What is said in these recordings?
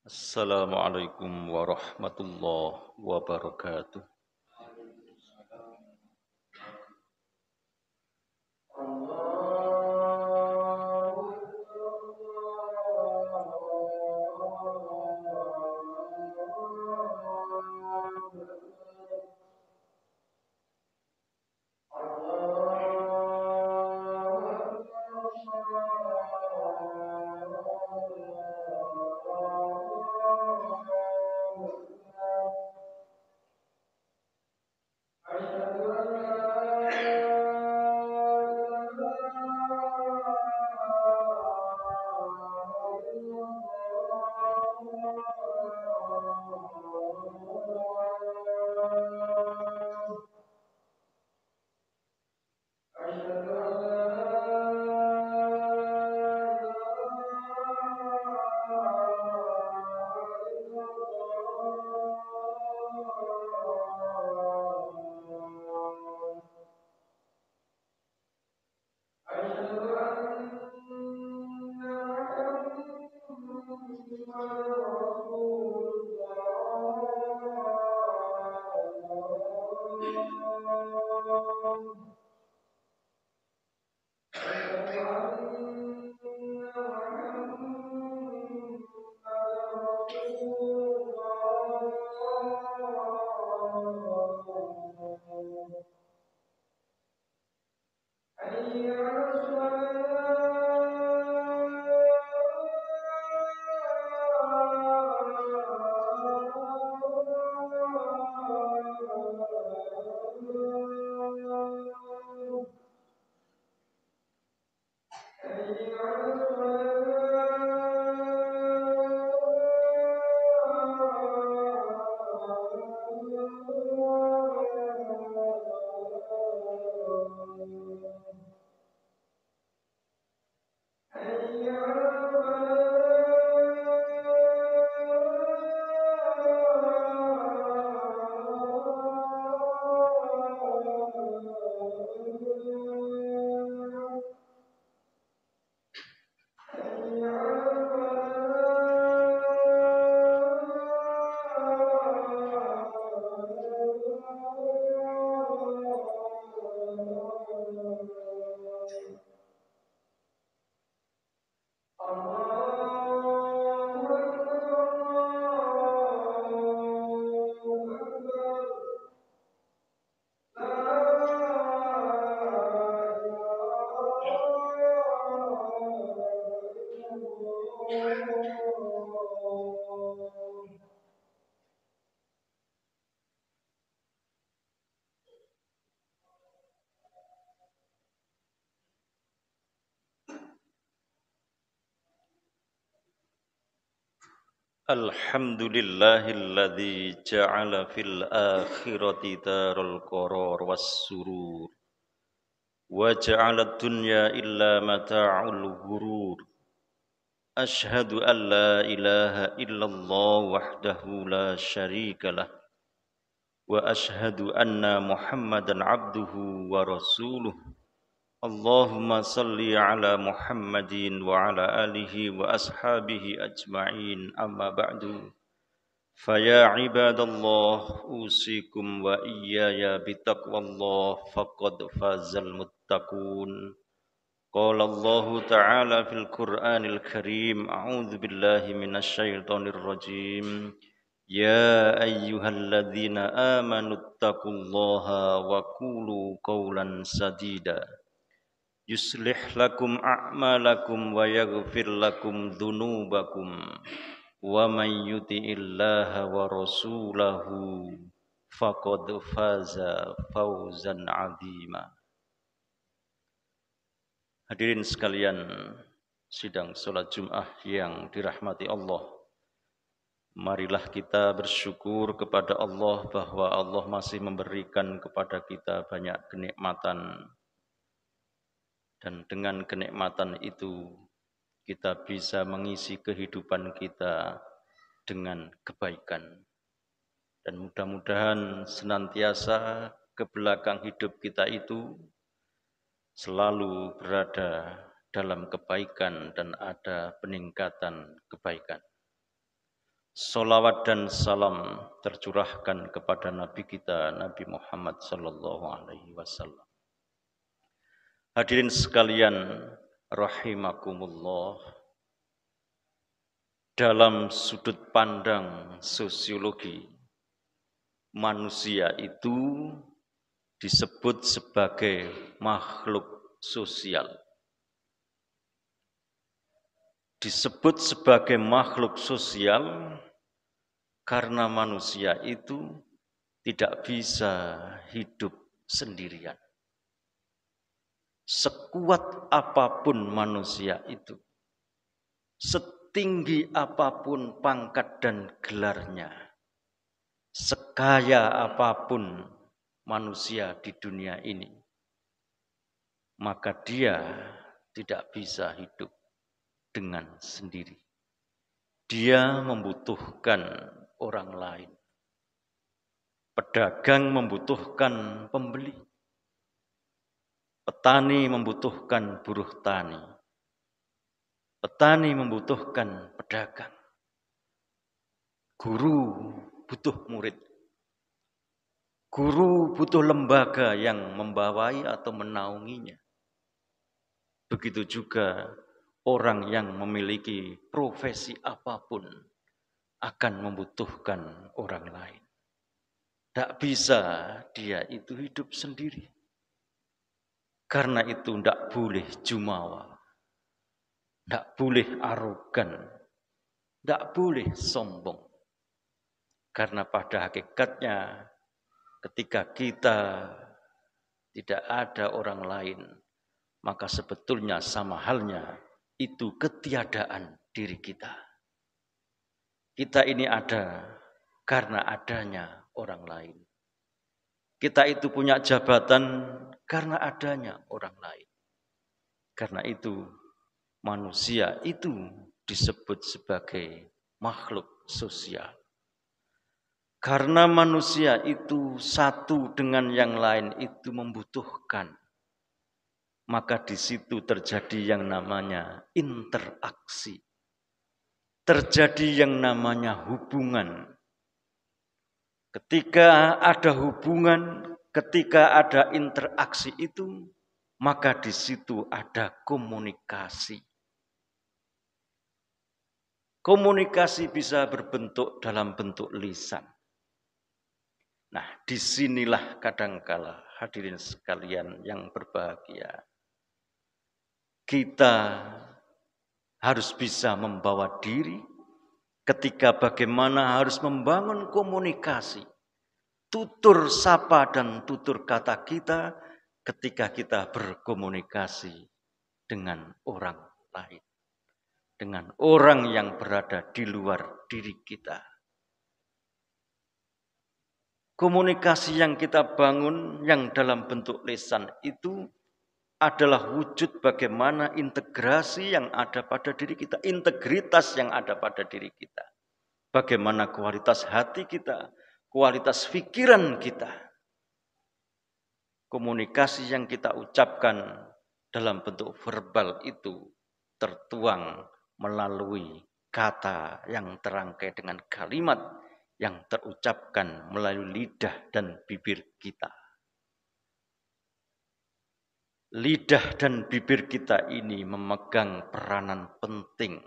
Assalamualaikum warahmatullahi wabarakatuh. Alhamdulillahilladzi ja'ala fil akhirati darul qarar was surur wa ja'ala ad-dunya illa mata'ul ghurur. Ashhadu an la ilaha illallah wahdahu la syarika lah wa ashhadu anna Muhammadan abduhu wa rasuluh. Allahumma salli ala Muhammadin wa ala alihi wa ashabihi ajma'in, amma ba'du. Faya ibadallah usikum wa iyaya bitaqwallah faqad fazal muttaqun. Qala Allah ta'ala fil Qur'anil Karim, a'udzu billahi minasy syaithanir rajim. Ya ayyuhalladzina amanu taqullaha wa qulu qawlan sadida. Yuslih lakum a'malakum wa yaghfir lakum dhunubakum. Wa man yuti'illaha wa rasulahu faqad faza fawzan 'azima. Hadirin sekalian sidang salat Jumat yang dirahmati Allah. Marilah kita bersyukur kepada Allah bahwa Allah masih memberikan kepada kita banyak kenikmatan. Dan dengan kenikmatan itu kita bisa mengisi kehidupan kita dengan kebaikan. Dan mudah-mudahan senantiasa ke belakang hidup kita itu selalu berada dalam kebaikan dan ada peningkatan kebaikan. Salawat dan salam tercurahkan kepada Nabi kita, Nabi Muhammad sallallahu alaihi wasallam. Hadirin sekalian, rahimakumullah. Dalam sudut pandang sosiologi, manusia itu disebut sebagai makhluk sosial. Disebut sebagai makhluk sosial karena manusia itu tidak bisa hidup sendirian. Sekuat apapun manusia itu, setinggi apapun pangkat dan gelarnya, sekaya apapun manusia di dunia ini, maka dia tidak bisa hidup dengan sendiri. Dia membutuhkan orang lain. Pedagang membutuhkan pembeli. Petani membutuhkan buruh tani. Petani membutuhkan pedagang. Guru butuh murid. Guru butuh lembaga yang membawai atau menaunginya. Begitu juga orang yang memiliki profesi apapun akan membutuhkan orang lain. Tidak bisa dia itu hidup sendiri. Karena itu tidak boleh jumawa. Tidak boleh arogan. Tidak boleh sombong. Karena pada hakikatnya ketika kita tidak ada orang lain, maka sebetulnya sama halnya itu ketiadaan diri kita. Kita ini ada karena adanya orang lain. Kita itu punya jabatan karena adanya orang lain. Karena itu manusia itu disebut sebagai makhluk sosial. Karena manusia itu satu dengan yang lain itu membutuhkan, maka di situ terjadi yang namanya interaksi. Terjadi yang namanya hubungan. Ketika ada hubungan, ketika ada interaksi itu, maka di situ ada komunikasi. Komunikasi bisa berbentuk dalam bentuk lisan. Nah, disinilah kadangkala hadirin sekalian yang berbahagia, kita harus bisa membawa diri ketika bagaimana harus membangun komunikasi, tutur sapa dan tutur kata kita ketika kita berkomunikasi dengan orang lain, dengan orang yang berada di luar diri kita. Komunikasi yang kita bangun yang dalam bentuk lisan itu adalah wujud bagaimana integrasi yang ada pada diri kita, integritas yang ada pada diri kita. Bagaimana kualitas hati kita, kualitas pikiran kita. Komunikasi yang kita ucapkan dalam bentuk verbal itu tertuang melalui kata yang terangkai dengan kalimat yang terucapkan melalui lidah dan bibir kita. Lidah dan bibir kita ini memegang peranan penting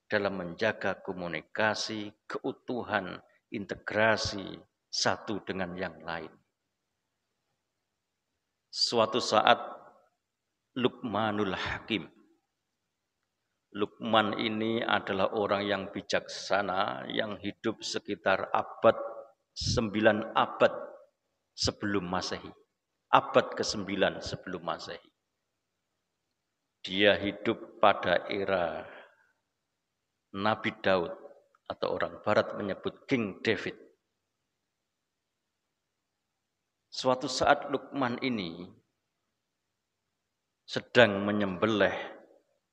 dalam menjaga komunikasi, keutuhan, integrasi satu dengan yang lain. Suatu saat Luqmanul Hakim. Luqman ini adalah orang yang bijaksana yang hidup sekitar 9 abad sebelum Masehi. Abad ke-9 sebelum Masehi. Dia hidup pada era Nabi Daud atau orang Barat menyebut King David. Suatu saat Luqman ini sedang menyembelih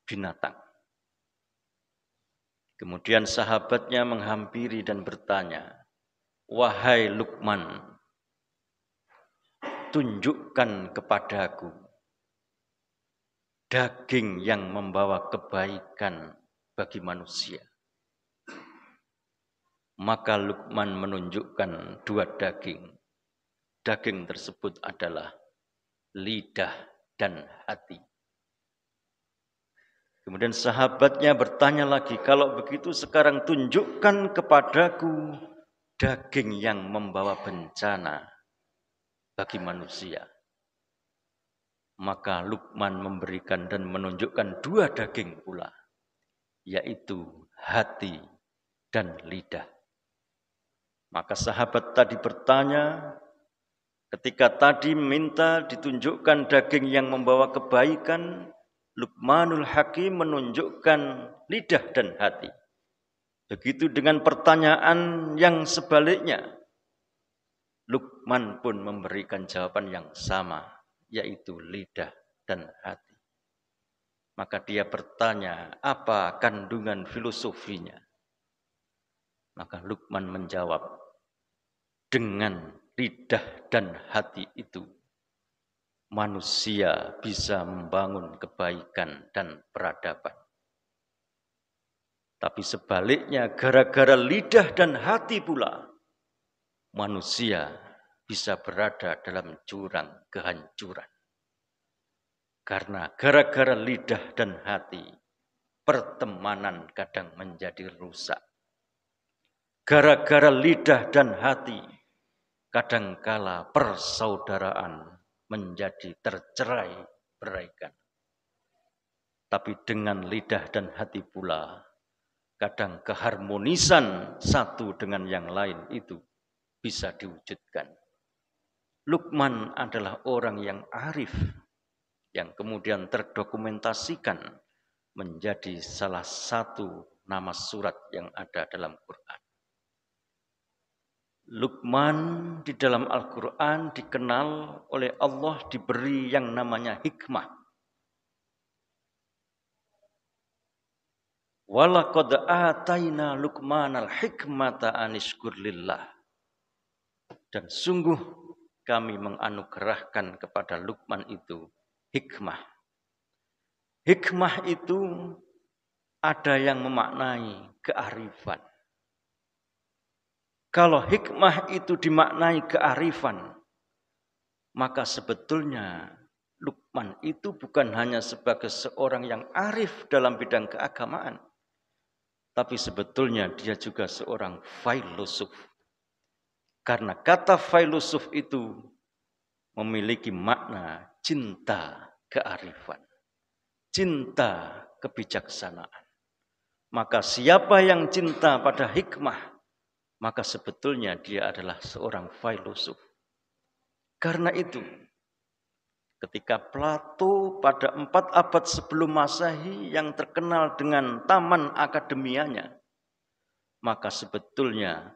binatang. Kemudian sahabatnya menghampiri dan bertanya, "Wahai Luqman, tunjukkan kepadaku daging yang membawa kebaikan bagi manusia." Maka Luqman menunjukkan dua daging. Daging tersebut adalah lidah dan hati. Kemudian sahabatnya bertanya lagi, kalau begitu sekarang tunjukkan kepadaku daging yang membawa bencana bagi manusia. Maka Luqman memberikan dan menunjukkan dua daging pula, yaitu hati dan lidah. Maka sahabat tadi bertanya, ketika tadi minta ditunjukkan daging yang membawa kebaikan, Luqmanul Hakim menunjukkan lidah dan hati. Begitu dengan pertanyaan yang sebaliknya, Luqman pun memberikan jawaban yang sama, yaitu lidah dan hati. Maka dia bertanya, apa kandungan filosofinya? Maka Luqman menjawab, dengan lidah dan hati itu, manusia bisa membangun kebaikan dan peradaban. Tapi sebaliknya, gara-gara lidah dan hati pula, manusia bisa berada dalam jurang kehancuran. Karena gara-gara lidah dan hati, pertemanan kadang menjadi rusak. Gara-gara lidah dan hati, kadangkala persaudaraan menjadi tercerai-beraikan. Tapi dengan lidah dan hati pula, kadang keharmonisan satu dengan yang lain itu bisa diwujudkan. Luqman adalah orang yang arif, yang kemudian terdokumentasikan menjadi salah satu nama surat yang ada dalam Quran. Luqman di dalam Al-Quran dikenal oleh Allah diberi yang namanya hikmah. Walaqad ataina Luqmanal hikmata anishkur lillah. Dan sungguh kami menganugerahkan kepada Luqman itu hikmah. Hikmah itu ada yang memaknai kearifan. Kalau hikmah itu dimaknai kearifan, maka sebetulnya Luqman itu bukan hanya sebagai seorang yang arif dalam bidang keagamaan, tapi sebetulnya dia juga seorang filosof. Karena kata filosof itu memiliki makna cinta kearifan, cinta kebijaksanaan. Maka siapa yang cinta pada hikmah, maka sebetulnya dia adalah seorang filosof. Karena itu, ketika Plato pada 4 abad sebelum Masehi yang terkenal dengan taman akademianya, maka sebetulnya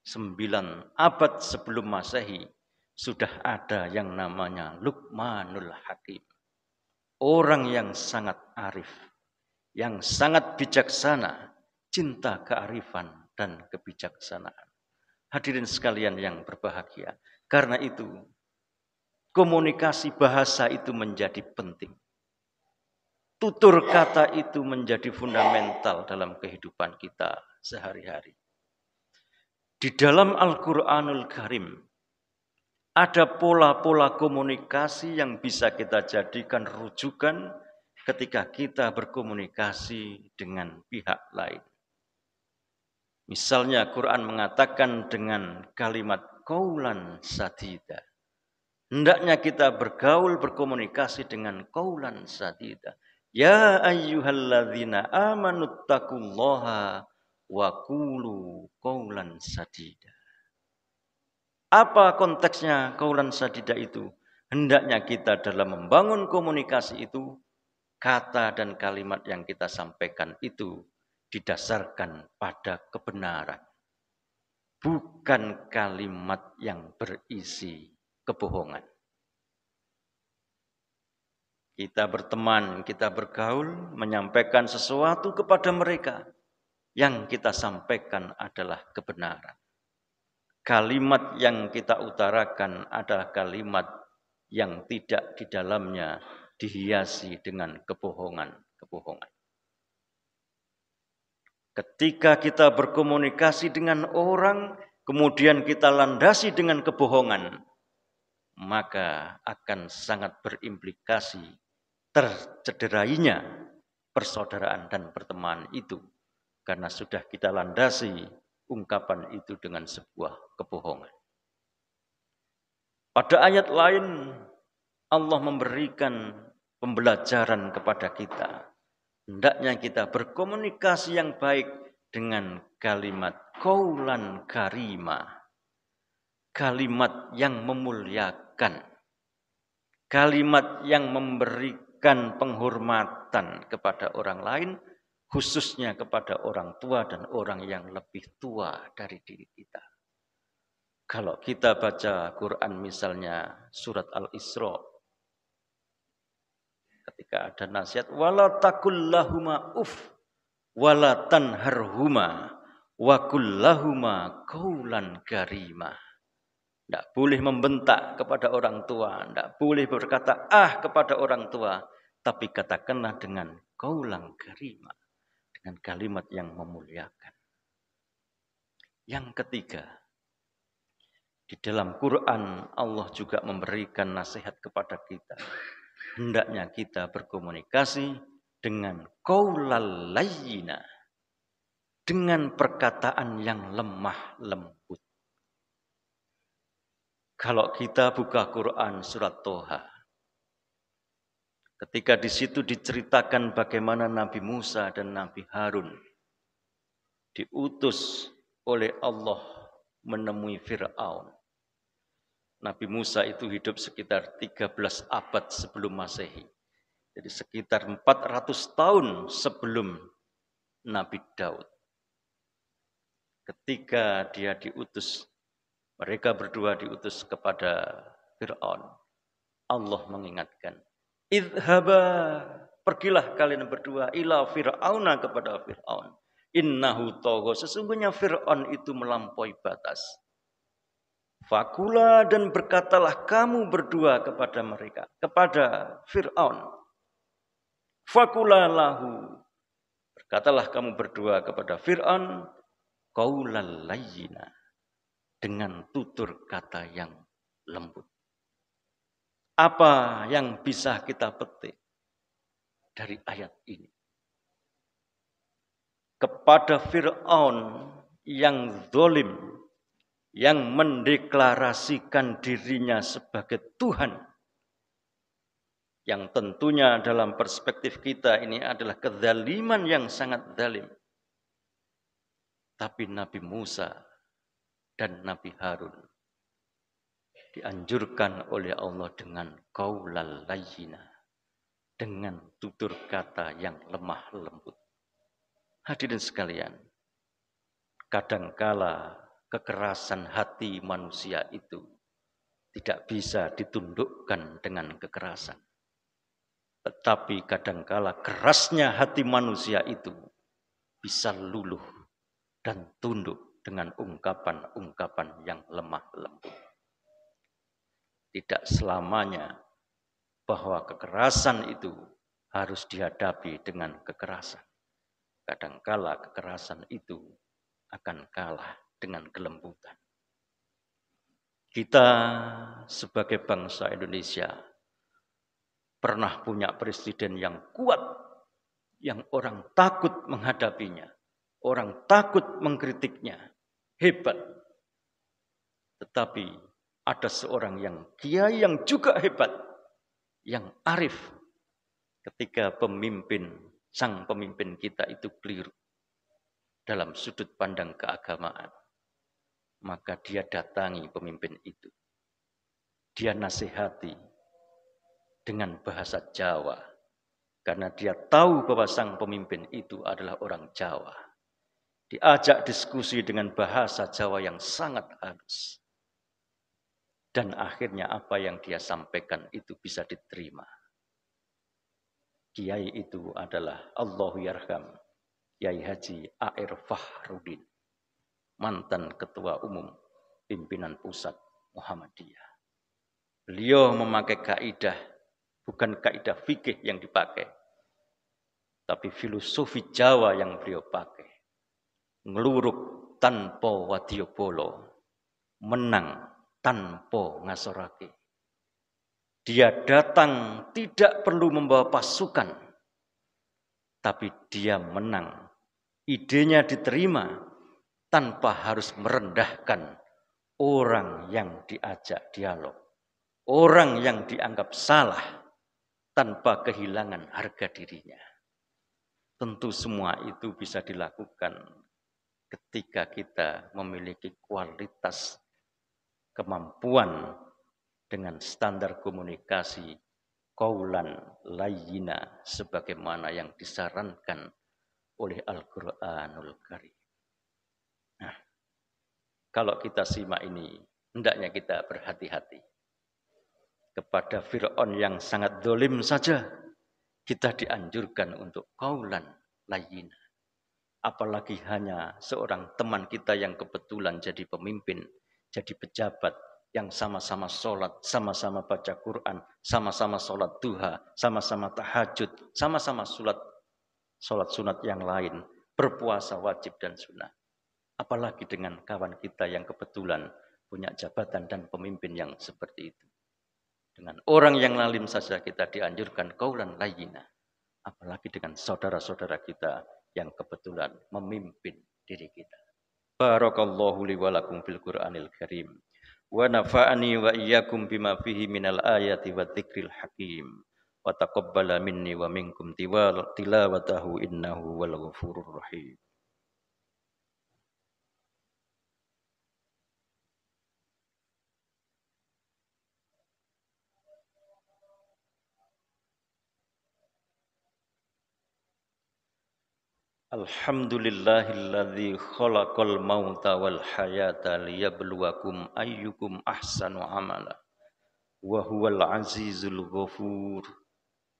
9 abad sebelum Masehi sudah ada yang namanya Luqmanul Hakim. Orang yang sangat arif, yang sangat bijaksana, cinta kearifan dan kebijaksanaan. Hadirin sekalian yang berbahagia, karena itu komunikasi bahasa itu menjadi penting. Tutur kata itu menjadi fundamental dalam kehidupan kita sehari-hari. Di dalam Al-Quranul Karim ada pola-pola komunikasi yang bisa kita jadikan rujukan ketika kita berkomunikasi dengan pihak lain. Misalnya Quran mengatakan dengan kalimat qaulan sadida. Hendaknya kita bergaul, berkomunikasi dengan qaulan sadida. Ya ayyuhalladzina amanuttaqullaha wa qulu qaulan sadida. Apa konteksnya qaulan sadida itu? Hendaknya kita dalam membangun komunikasi itu, kata dan kalimat yang kita sampaikan itu didasarkan pada kebenaran. Bukan kalimat yang berisi kebohongan. Kita berteman, kita bergaul, menyampaikan sesuatu kepada mereka. Yang kita sampaikan adalah kebenaran. Kalimat yang kita utarakan adalah kalimat yang tidak di dalamnya dihiasi dengan kebohongan-kebohongan. Ketika kita berkomunikasi dengan orang, kemudian kita landasi dengan kebohongan, maka akan sangat berimplikasi tercederainya persaudaraan dan pertemanan itu. Karena sudah kita landasi ungkapan itu dengan sebuah kebohongan. Pada ayat lain, Allah memberikan pembelajaran kepada kita. Hendaknya kita berkomunikasi yang baik dengan kalimat qaulan karimah. Kalimat yang memuliakan. Kalimat yang memberikan penghormatan kepada orang lain, khususnya kepada orang tua dan orang yang lebih tua dari diri kita. Kalau kita baca Quran misalnya surat Al-Isra, ketika ada nasihat, wala taqul lahuma uf wala tanharhuma wa qul lahuma qaulan karimah. Tidak boleh membentak kepada orang tua, tidak boleh berkata kepada orang tua, tapi katakanlah dengan qaulan karimah, dengan kalimat yang memuliakan. Yang ketiga, di dalam Quran Allah juga memberikan nasihat kepada kita. Hendaknya kita berkomunikasi dengan qaulal layyina, dengan perkataan yang lemah lembut. Kalau kita buka Quran surat Toha, ketika di situ diceritakan bagaimana Nabi Musa dan Nabi Harun diutus oleh Allah menemui Fir'aun. Nabi Musa itu hidup sekitar 13 abad sebelum Masehi. Jadi sekitar 400 tahun sebelum Nabi Daud. Ketika dia diutus, mereka berdua diutus kepada Fir'aun. Allah mengingatkan, idhaba, pergilah kalian berdua ila Fir'auna, kepada Fir'aun. Innahu tagha, sesungguhnya Fir'aun itu melampaui batas. Fakula, dan berkatalah kamu berdua kepada mereka, kepada Fir'aun. Fakula lahu, berkatalah kamu berdua kepada Fir'aun, qaulal layyina, dengan tutur kata yang lembut. Apa yang bisa kita petik dari ayat ini? Kepada Fir'aun yang zalim, yang mendeklarasikan dirinya sebagai Tuhan, yang tentunya dalam perspektif kita ini adalah kezaliman yang sangat zalim. Tapi Nabi Musa dan Nabi Harun dianjurkan oleh Allah dengan qaulal layyina, dengan tutur kata yang lemah lembut. Hadirin sekalian, kadangkala kekerasan hati manusia itu tidak bisa ditundukkan dengan kekerasan. Tetapi kadangkala kerasnya hati manusia itu bisa luluh dan tunduk dengan ungkapan-ungkapan yang lemah lembut. Tidak selamanya bahwa kekerasan itu harus dihadapi dengan kekerasan. Kadangkala kekerasan itu akan kalah dengan kelembutan. Kita sebagai bangsa Indonesia pernah punya presiden yang kuat, yang orang takut menghadapinya, orang takut mengkritiknya, hebat. Tetapi ada seorang yang kiai yang juga hebat, yang arif, ketika sang pemimpin kita itu keliru dalam sudut pandang keagamaan, maka dia datangi pemimpin itu. Dia nasihati dengan bahasa Jawa, karena dia tahu bahwa sang pemimpin itu adalah orang Jawa. Diajak diskusi dengan bahasa Jawa yang sangat halus. Dan akhirnya apa yang dia sampaikan itu bisa diterima. Kiai itu adalah Allahu Yarham Kiai Haji A.R. Fahrudin, mantan Ketua Umum Pimpinan Pusat Muhammadiyah. Beliau memakai kaidah, bukan kaidah fikih yang dipakai, tapi filosofi Jawa yang beliau pakai. ngluruk tanpa wadyabala, menang tanpa ngasorake. Dia datang tidak perlu membawa pasukan, tapi dia menang. Idenya diterima tanpa harus merendahkan orang yang diajak dialog. Orang yang dianggap salah tanpa kehilangan harga dirinya. Tentu semua itu bisa dilakukan ketika kita memiliki kualitas kemampuan dengan standar komunikasi qaulan layyina sebagaimana yang disarankan oleh Al-Qur'anul Karim. Nah, kalau kita simak ini, hendaknya kita berhati-hati. Kepada Fir'aun yang sangat dolim saja, kita dianjurkan untuk qaulan layyina. Apalagi hanya seorang teman kita yang kebetulan jadi pemimpin, jadi pejabat, yang sama-sama sholat, sama-sama baca Quran, sama-sama sholat duha, sama-sama tahajud, sama-sama sholat sunat yang lain, berpuasa wajib dan sunnah. Apalagi dengan kawan kita yang kebetulan punya jabatan dan pemimpin yang seperti itu. Dengan orang yang lalim saja kita dianjurkan qaulan layyina. Apalagi dengan saudara-saudara kita yang kebetulan memimpin diri kita. Barakallahu li wa lakum fil Qur'anil Karim. Wa nafa'ani wa iyyakum bima fihi minal ayati wa dzikril hakim. Wa taqabbala minni wa minkum tilawatahu innahu wal ghafurur rahim. Alhamdulillahilladzi khalaqal mauta wal hayata liyabluwakum ayyukum ahsanu amala wa huwal azizul ghafur.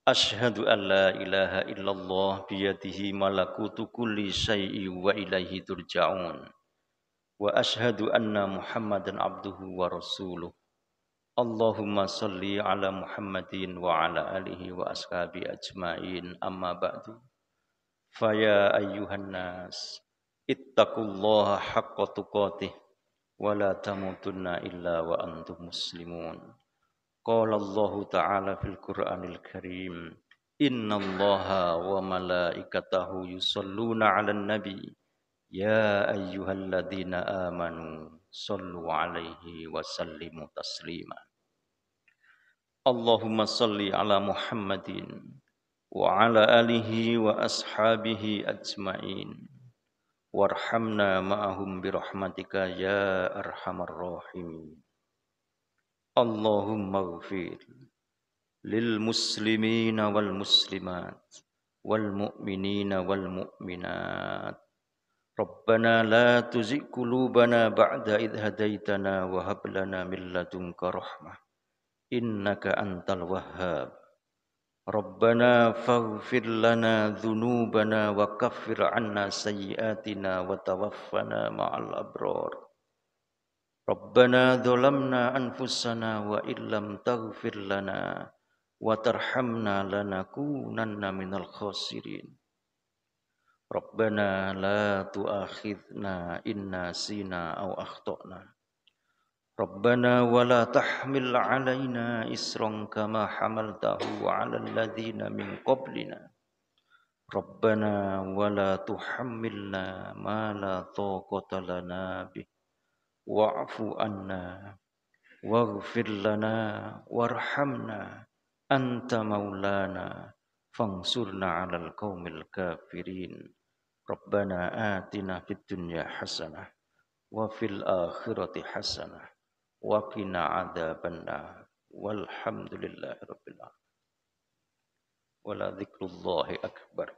Asyhadu an la ilaha illallah biyadihi malakutu kulli syai'in wa ilaihi turja'un. Wa asyhadu anna Muhammadan abduhu wa rasuluh. Allahumma salli ala Muhammadin wa ala alihi wa ashabi ajmain amma ba'du. Faya ayyuhan nas ittaqullaha haqqa tuqatih wa la tamutunna illa wa antum muslimun. Qala Allah Ta'ala fil Qur'anil Karim, innallaha wa malaikatahu yusalluna 'alan nabi ya ayyuhalladzina amanu sallu 'alaihi wa sallimu taslima. Allahumma salli ala Muhammadin wa ala alihi wa ashabihi ajma'in warhamna ma'ahum birahmatika ya arhamar rahimin. Allahumma ighfir lil muslimina wal muslimat wal mu'minina wal mu'minat. Rabbana la tuzigh qulubana ba'da idh hadaitana wa hab lana min ladunka rahmah innaka antal wahhab. Rabbana faghfir lana dhunubana wa kaffir 'anna sayyi'atina wa tawaffana ma'al abrar. Rabbana dhalamna anfusana wa illam taghfir lana wa tarhamna lanakunanna minal khasirin. Rabbana la tu'akhidna in nasina aw akhtana. Rabbana wa la tahmil 'alaina isran kama hamaltahu 'alal ladzina min qablina. Rabbana wa la tuhammilna ma la taqata lana bih. Wa'fu 'anna waghfir lana warhamna anta maulana fansurna 'alal qaumil kafirin. Rabbana atina fid dunya hasanah wa fil akhirati hasanah wa qina adzabannar. Walhamdulillahi rabbil alamin. Wala dzikrullahi akbar.